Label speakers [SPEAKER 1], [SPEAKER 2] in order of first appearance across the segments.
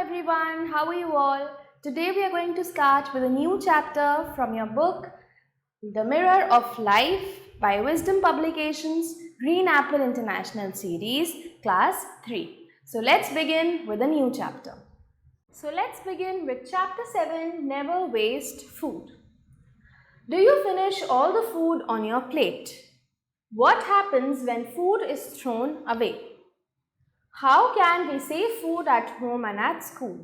[SPEAKER 1] everyone, how are you all? Today we are going to start with a new chapter from your book, The Mirror of Life by Wisdom Publications, Green Apple International Series, Class 3. So let's begin with a new chapter. So let's begin with Chapter 7, Never Waste Food. Do you finish all the food on your plate? What happens when food is thrown away? How can we save food at home and at school?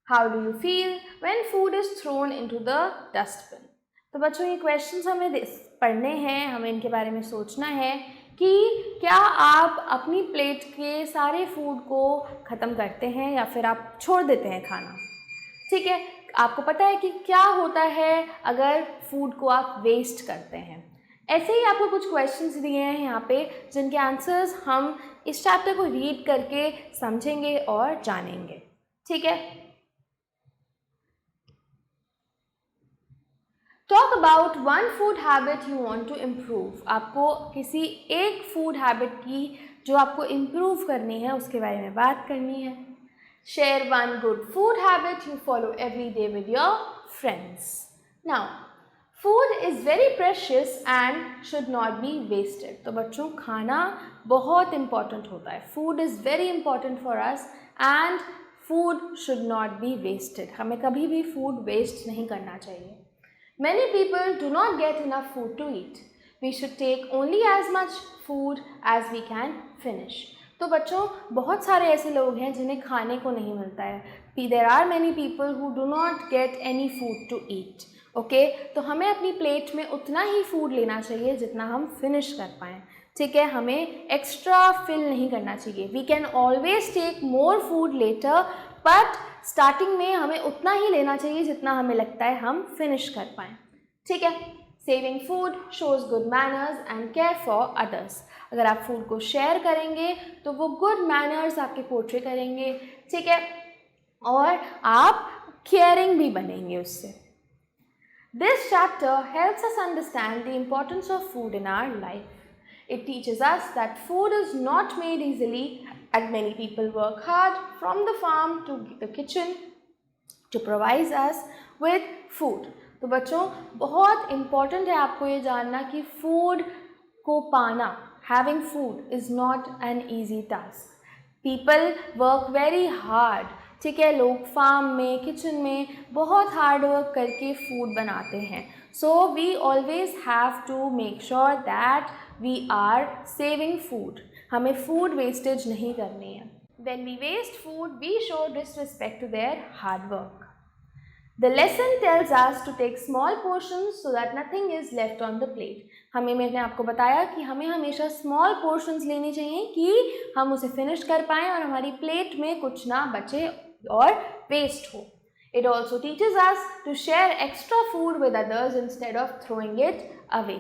[SPEAKER 1] How do you feel when food is thrown into the dustbin? तो बच्चों ये questions हमें पढ़ने हैं, हमें इनके बारे में सोचना है कि क्या आप अपनी प्लेट के सारे फूड को ख़त्म करते हैं या फिर आप छोड़ देते हैं खाना। ठीक है, आपको पता है कि क्या होता है अगर फूड को आप वेस्ट करते हैं। ऐसे ही आपको कुछ क्वेश्चंस दिए हैं यहाँ पे जिनके आंसर्स हम इस चैप्टर को रीड करके समझेंगे और जानेंगे। ठीक है, talk about one food habit you want to improve. आपको किसी एक फूड हैबिट की जो आपको इम्प्रूव करनी है उसके बारे में बात करनी है। Share one good food habit you follow every day with your friends. Now food is very precious and should not be wasted. तो बच्चों खाना बहुत इम्पॉर्टेंट होता है। Food is very important for us and food should not be wasted. हमें कभी भी food waste नहीं करना चाहिए। Many people do not get enough food to eat. We should take only as much food as we can finish. तो बच्चों बहुत सारे ऐसे लोग हैं जिन्हें खाने को नहीं मिलता है। There are many people who do not get any food to eat. Okay, तो हमें अपनी प्लेट में उतना ही फूड लेना चाहिए जितना हम फिनिश कर पाएँ। ठीक है, हमें एक्स्ट्रा फिल नहीं करना चाहिए। We can always take more food later, but starting में हमें उतना ही लेना चाहिए जितना हमें लगता है हम फिनिश कर पाएँ। ठीक है, saving food shows good manners and care for others. अगर आप फूड को शेयर करेंगे तो वो गुड मैनर्स आपके पोर्ट्रे करेंगे। ठीक है, और आप केयरिंग भी बनेंगे उससे। This chapter helps us understand the importance of food in our life. It teaches us that food is not made easily, and many people work hard from the farm to the kitchen to provide us with food. तो बच्चों बहुत important है आपको ये जानना कि food को पाना, having food is not an easy task. People work very hard. ठीक है, लोग फार्म में, किचन में बहुत हार्ड वर्क करके फूड बनाते हैं। So we always have to make sure that we are saving food. हमें फूड वेस्टेज नहीं करनी है। When we waste food we show disrespect to their hard work. The lesson tells us to take small portions so that nothing is left on the plate. मैंने आपको बताया कि हमें हमेशा स्मॉल पोर्शंस लेनी चाहिए कि हम उसे फिनिश कर पाएँ और हमारी प्लेट में कुछ ना बचे और वेस्ट हो। It also teaches us to share extra food with others instead of throwing it away.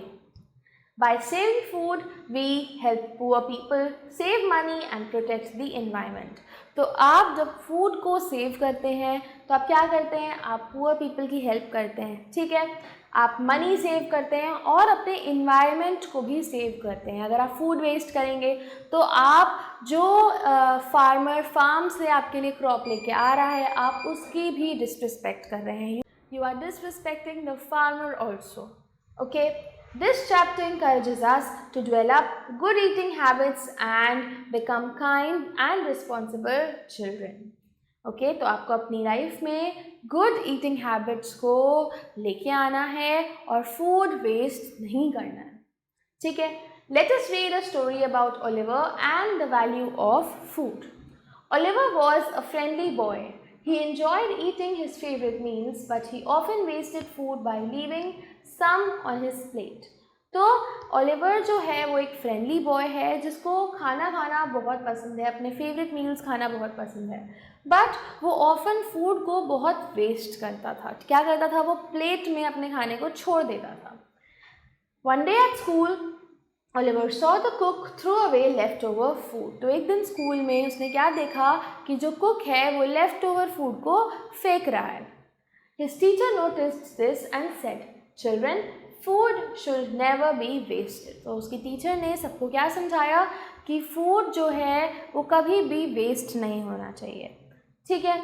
[SPEAKER 1] By saving food, we help poor people save money and protect the environment. तो आप जब फूड को सेव करते हैं तो आप क्या करते हैं, आप पुअर पीपल की हेल्प करते हैं। ठीक है, आप मनी सेव करते हैं और अपने इन्वायरमेंट को भी सेव करते हैं। अगर आप फूड वेस्ट करेंगे तो आप जो फार्मर फार्म से आपके लिए क्रॉप लेके आ रहा है आप उसकी भी डिसरिस्पेक्ट कर रहे हैं। You are disrespecting the farmer also. Okay, this chapter encourages us to develop good eating habits and become kind and responsible children. Okay, तो आपको अपनी लाइफ में गुड ईटिंग हैबिट्स को लेके आना है और फूड वेस्ट नहीं करना है। ठीक है, let us read a story about Oliver and the value of food. Oliver was a friendly boy. He enjoyed eating his favorite meals, but he often wasted food by leaving some on his plate. तो Oliver जो है वो एक friendly boy है जिसको खाना खाना बहुत पसंद है, अपने फेवरेट मील्स खाना बहुत पसंद है, बट वो ऑफन फूड को बहुत वेस्ट करता था। क्या करता था, वो प्लेट में अपने खाने को छोड़ देता था। One day at school Oliver saw the cook throw away leftover food. तो एक दिन स्कूल में उसने क्या देखा कि जो कुक है वो leftover food को फेंक रहा है। His teacher noticed this and said, "Children, food should never be wasted." तो उसकी टीचर ने सबको क्या समझाया कि फूड जो है वो कभी भी वेस्ट नहीं होना चाहिए। ठीक है.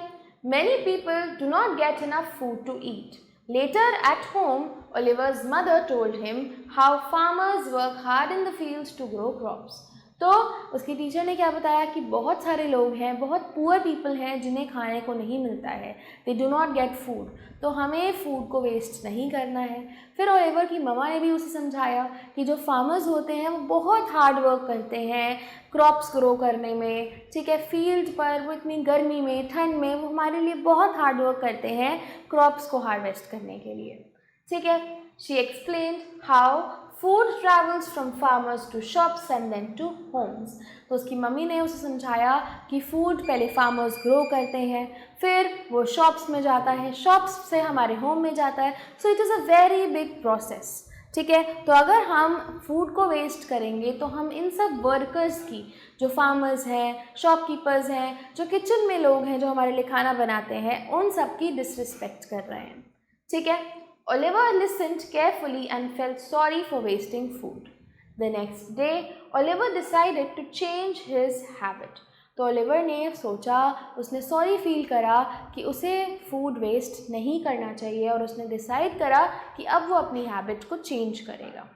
[SPEAKER 1] Many people do not get enough food to eat. Later at home, Oliver's mother told him how farmers work hard in the fields to grow crops. तो उसकी टीचर ने क्या बताया कि बहुत सारे लोग हैं, बहुत पुअर पीपल हैं जिन्हें खाने को नहीं मिलता है. They do not get food. तो हमें फूड को वेस्ट नहीं करना है. फिर ओलिवर की ममा ने भी उसे समझाया कि जो फार्मर्स होते हैं वो बहुत हार्ड वर्क करते हैं क्रॉप्स ग्रो करने में. ठीक है, फील्ड पर वो इतनी गर्मी में, ठंड में, वो हमारे लिए बहुत हार्ड वर्क करते हैं क्रॉप्स को हार्वेस्ट करने के लिए. ठीक है. She explained how food travels from farmers to shops and then to homes. तो उसकी मम्मी ने उसे समझाया कि फूड पहले फार्मर्स ग्रो करते हैं, फिर वो शॉप्स में जाता है, शॉप्स से हमारे होम में जाता है. So it is a very big process. ठीक है. तो अगर हम फूड को वेस्ट करेंगे तो हम इन सब वर्कर्स की, जो फार्मर्स हैं, शॉपकीपर्स हैं, जो किचन में लोग हैं जो हमारे लिए खाना बनाते हैं, उन सब की डिसरिस्पेक्ट कर रहे हैं. ठीक है. Oliver listened carefully and felt sorry for wasting food. The next day, Oliver decided to change his habit. तो ओलिवर ने सोचा, उसने सॉरी फील करा कि उसे फूड वेस्ट नहीं करना चाहिए और उसने डिसाइड करा कि अब वो अपनी हैबिट को चेंज करेगा.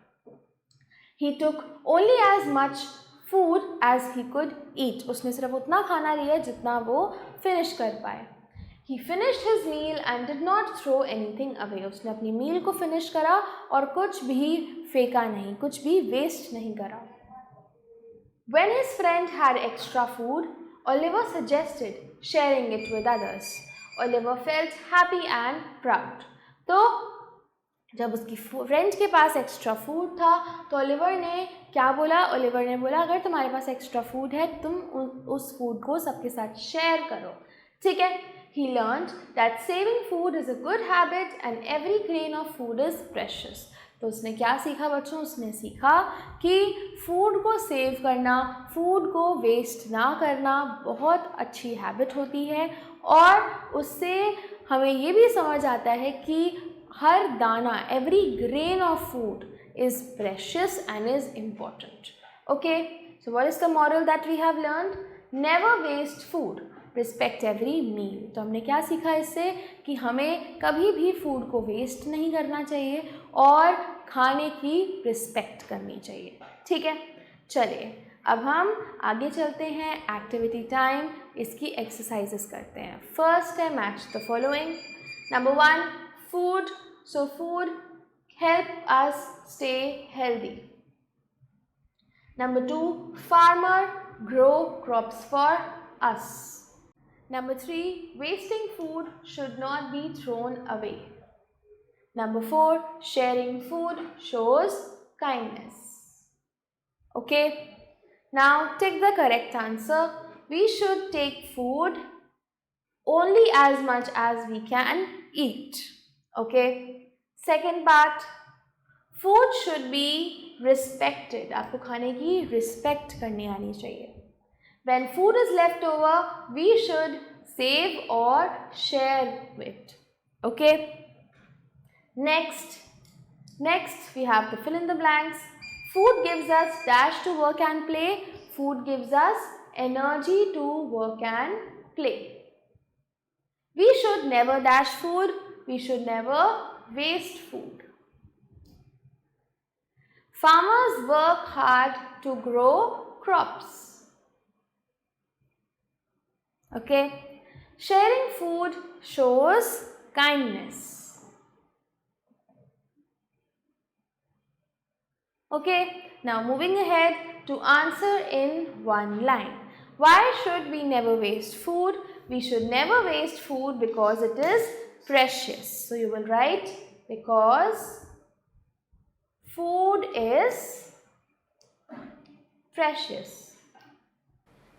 [SPEAKER 1] He took only as much food as he could eat. उसने सिर्फ उतना खाना लिया जितना वो फिनिश कर पाए. He finished his meal and did not throw anything away. उसने अपनी मील को फिनिश करा और कुछ भी फेंका नहीं, कुछ भी वेस्ट नहीं करा. When his friend had extra food, Oliver suggested sharing it with others. Oliver felt happy and proud. तो जब उसकी फ्रेंड के पास एक्स्ट्रा फूड था तो ओलिवर ने क्या बोला? ओलिवर ने बोला अगर तुम्हारे पास एक्स्ट्रा फूड है तुम उस फूड को सबके साथ शेयर करो. ठीक है. He learned that saving food is a good habit and every grain of food is precious. तो उसने क्या सीखा बच्चों? उसने सीखा कि फूड को सेव करना, फूड को वेस्ट ना करना बहुत अच्छी हैबिट होती है और उससे हमें ये भी समझ आता है कि हर दाना, every grain of food is precious and is important. Okay, so what is the moral that we have learned? Never waste food. Respect every meal. तो हमने क्या सीखा इससे कि हमें कभी भी फूड को वेस्ट नहीं करना चाहिए और खाने की रिस्पेक्ट करनी चाहिए. ठीक है. चलिए अब हम आगे चलते हैं. Activity time. इसकी एक्सरसाइजेस करते हैं. फर्स्ट है match the following. Number 1 food. So food help us stay healthy. Number 2 farmer grow crops for us. Number 3, wasting food should not be thrown away. Number 4, sharing food shows kindness. Okay, now take the correct answer. We should take food only as much as we can eat. Okay, second part, food should be respected. आपको खाने की respect करनी आनी चाहिए. When food is left over, we should save or share it. Okay. Next we have to fill in the blanks. Food gives us dash to work and play. Food gives us energy to work and play. We should never dash food. We should never waste food. Farmers work hard to grow crops. Okay, sharing food shows kindness. Okay, now moving ahead to answer in one line. Why should we never waste food? We should never waste food because it is precious. So you will write because food is precious.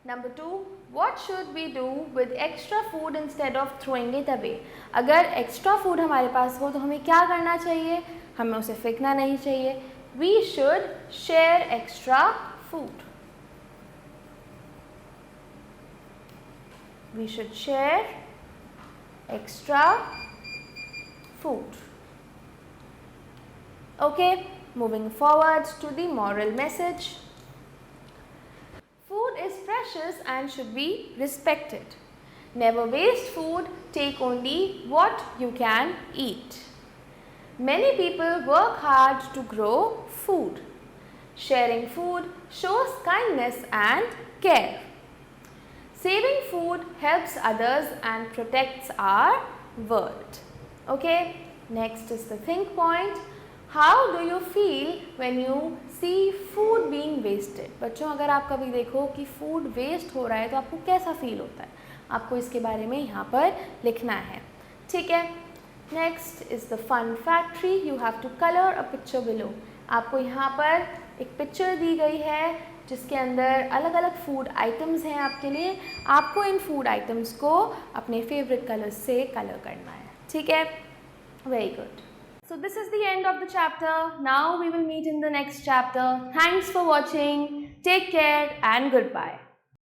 [SPEAKER 1] Number 2, what should we do with extra food instead of throwing it away? अगर extra food हमारे पास हो तो हमें क्या करना चाहिए? हमें उसे फेंकना नहीं चाहिए. We should share extra food. We should share extra food. Okay, moving forward to the moral message. Food is precious and should be respected. Never waste food, take only what you can eat. Many people work hard to grow food. Sharing food shows kindness and care. Saving food helps others and protects our world. Okay, next is the think point. How do you feel when you see food being wasted? बच्चों, अगर आप कभी देखो कि food waste हो रहा है तो आपको कैसा फील होता है? आपको इसके बारे में यहाँ पर लिखना है, ठीक है। Next is the fun factory. You have to colour a picture below. आपको यहाँ पर एक पिक्चर दी गई है जिसके अंदर अलग अलग फूड आइटम्स हैं आपके लिए। आपको इन फूड आइटम्स को अपने फेवरेट कलर्स से कलर करना है, ठीक है। Very good. So this is the end of the chapter. Now we will meet in the next chapter. Thanks for watching. Take care and goodbye.